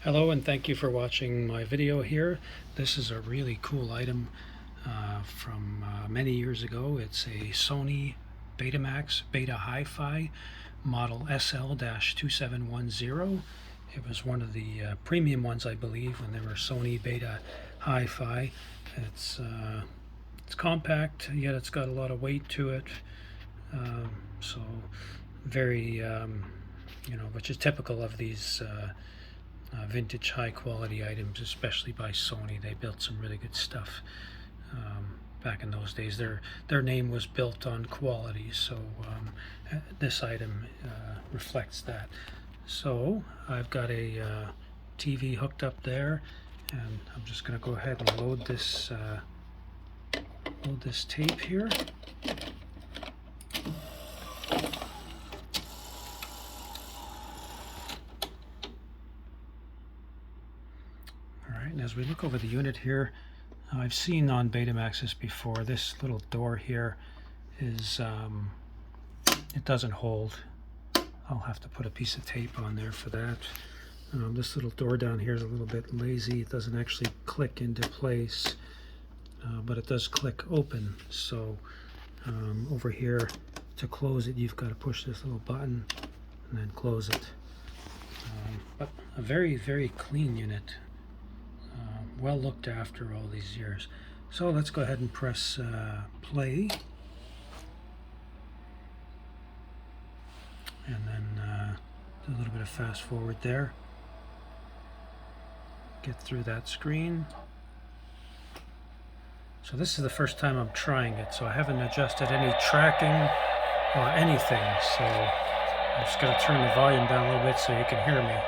Hello and thank you for watching my video here. This is a really cool item from many years ago. It's a Sony BETAMAX Beta Hi-Fi model SL-2710. It was one of the premium ones, I believe, when they were Sony Beta Hi-Fi. It's compact, yet it's got a lot of weight to it. So very, which is typical of these vintage high quality items, especially by Sony. They built some really good stuff back in those days. Their name was built on quality, so this item reflects that. So I've got a TV hooked up there, and I'm just going to go ahead and load this tape here. And as we look over the unit here, I've seen on Betamaxes before, this little door here is, it doesn't hold. I'll have to put a piece of tape on there for that. This little door down here is a little bit lazy. It doesn't actually click into place, but it does click open. So over here, to close it, you've got to push this little button and then close it. But a very, very clean unit. Well looked after all these years. So let's go ahead and press play, and then do a little bit of fast forward there. Get through that screen. So this is the first time I'm trying it, so I haven't adjusted any tracking or anything, so I'm just going to turn the volume down a little bit so you can hear me.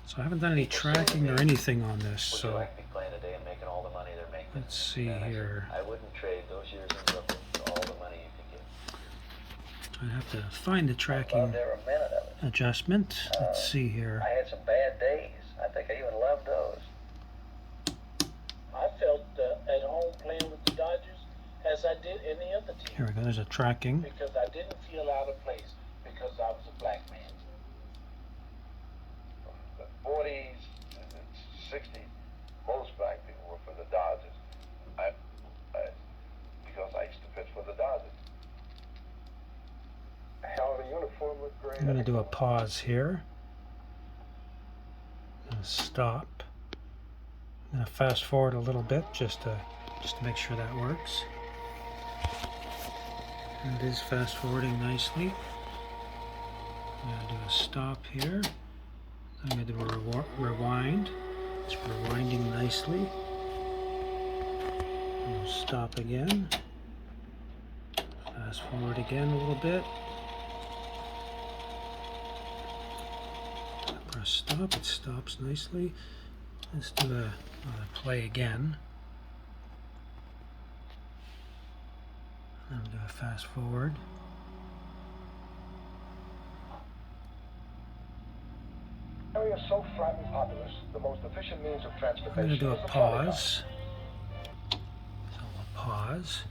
So I haven't done any tracking or anything on this. So let's see here. I wouldn't trade those years in Brooklyn for all the money you could get. I have to find the tracking adjustment. Let's see here. I had some bad days. I think I even loved those. I felt at home playing with the Dodgers as I did any other team. Here we go. There's a tracking. Because I didn't feel out of place because I was a black man. 40s and 60s, most black people were for the Dodgers. Because I used to pitch for the Dodgers. Hell, the uniform looked great. I'm going to do a pause here. Stop. I'm going to fast forward a little bit just to make sure that works. And it is fast forwarding nicely. I'm going to do a stop here. I'm going to do a rewind. It's rewinding nicely. We'll stop again. Fast forward again a little bit. Press stop. It stops nicely. Let's do a play again. And do a fast forward. Area so flat and populous, the most efficient means of transportation. I'm going to do a pause. So we'll pause.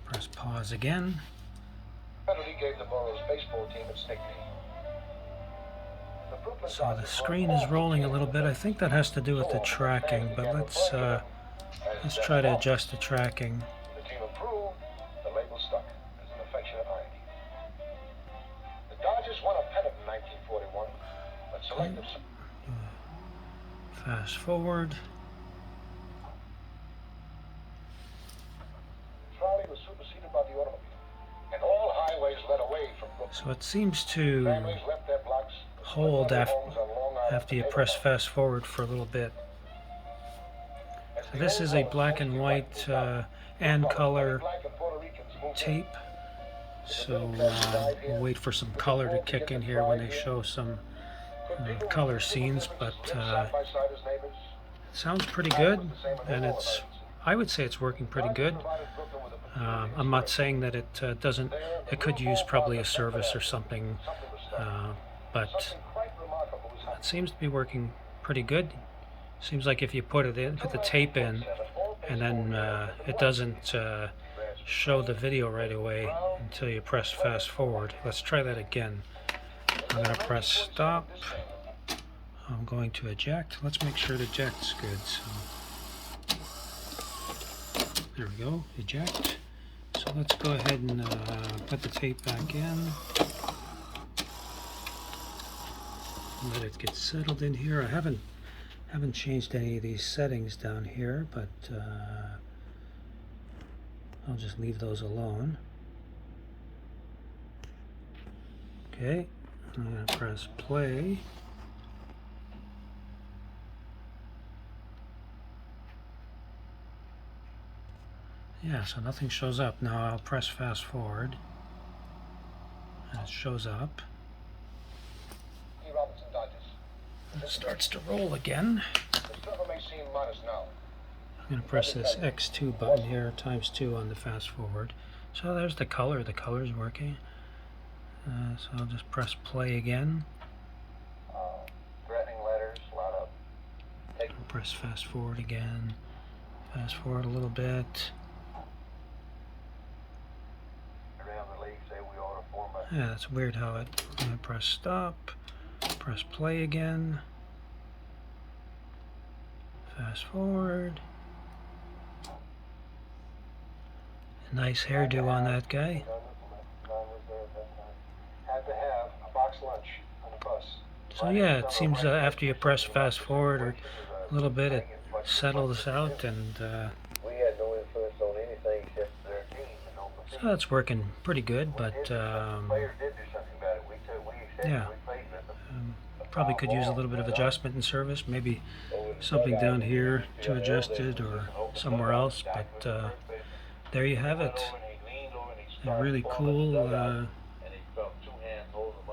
Press pause again. Kennedy gave the borough's baseball team its nickname. So the screen is rolling a little bit. I think that has to do with the tracking, but let's try to adjust the tracking. The team improved, the label stuck as an affectionate irony. The Dodgers won a pennant in 1941, but selective. Fast forward. Trolley was superseded by the automobile, and all highways led away from Brooklyn. So it seems to Families left their blocks, hold after you press fast forward for a little bit. So this is a black and white and color tape. So we'll wait for some color to kick in here when they show some color scenes, but it sounds pretty good, and I would say it's working pretty good. I'm not saying that it doesn't. It could use probably a service or something, but it seems to be working pretty good. Seems like if you put the tape in, and then it doesn't show the video right away until you press fast forward. Let's try that again. I'm going to press stop. I'm going to eject. Let's make sure the eject's good. So there we go, eject. So let's go ahead and put the tape back in. Let it get settled in here. I haven't changed any of these settings down here, but I'll just leave those alone. Okay, I'm going to press play. Yeah, so nothing shows up. Now I'll press fast forward, and it shows up. It starts to roll again. I'm going to press this X2 button here, ×2 on the fast forward. So there's the color. The color's working. So I'll just press play again. Threatening letters, a lot of. I'll press fast forward again. Fast forward a little bit. Around the league say we ought to form a. Yeah, it's weird how it. I'm going to press stop. Press play again. Fast forward. Nice hairdo on that guy. Had to have a box lunch on the bus. So yeah, it seems after you press fast forward or a little bit, it settles out, and We had no influence on anything except their team. And on the so that's working pretty good. But players did do something about it. We accepted, yeah. we played with them. Probably could use a little bit of adjustment in service, maybe something down here to adjust it or somewhere else. But there you have it. A really cool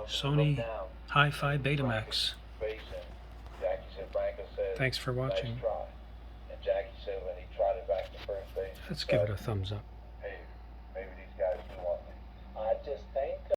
Sony Hi-Fi Betamax. Thanks for watching. And Jackie said when he trotted back to first base, Let's give it a thumbs up.